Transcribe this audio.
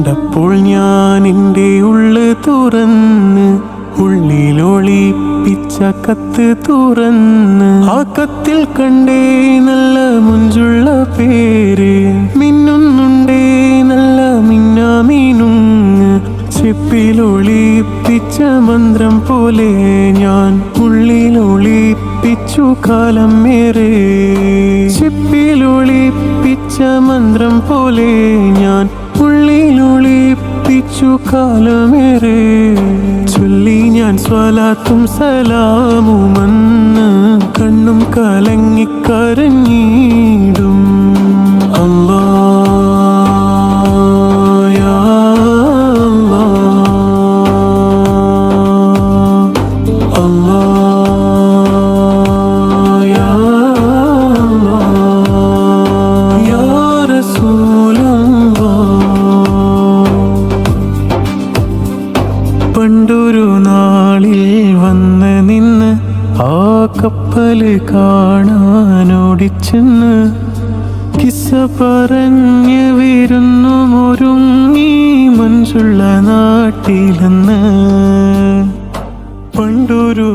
കണ്ടപ്പോൾ ഞാൻ എൻ്റെ ഉള്ള് തുറന്ന് ഉള്ളിലൊളിപ്പിച്ച കത്ത് തുറന്ന് ആ കത്തിൽ കണ്ടേ നല്ല മുഞ്ചുള്ള പേര് മിന്നുന്നുണ്ടേ നല്ല മിന്നാമീനുങ്ങ് ചെപ്പിലൊളിപ്പിച്ച മന്ത്രം പോലെ ഞാൻ ഉള്ളിലൊളിപ്പിച്ചു കാലം മേറെ ചെപ്പിലൊളിപ്പിച്ച മന്ത്രം പോലെ ഞാൻ ഉള്ളിലൊളിപ്പിച്ചു കാലമേറെ ചൊല്ലി ഞാൻ സ്വലാത്തും സലാമുമെന്ന് കണ്ണും കലങ്ങിക്കരഞ്ഞിടും അല്ലാ യാ അല്ലാ യാ യാ റസൂലല്ലാഹ്. പണ്ടൊരു നാളിൽ വന്ന് നിന്ന് ആ കപ്പല് കാണാനോടിച്ചെന്ന് കിസ്സ പറഞ്ഞ് വിരുന്നുമൊരുങ്ങി മഞ്ചുള്ള നാട്ടിലെന്ന്. പണ്ടൊരു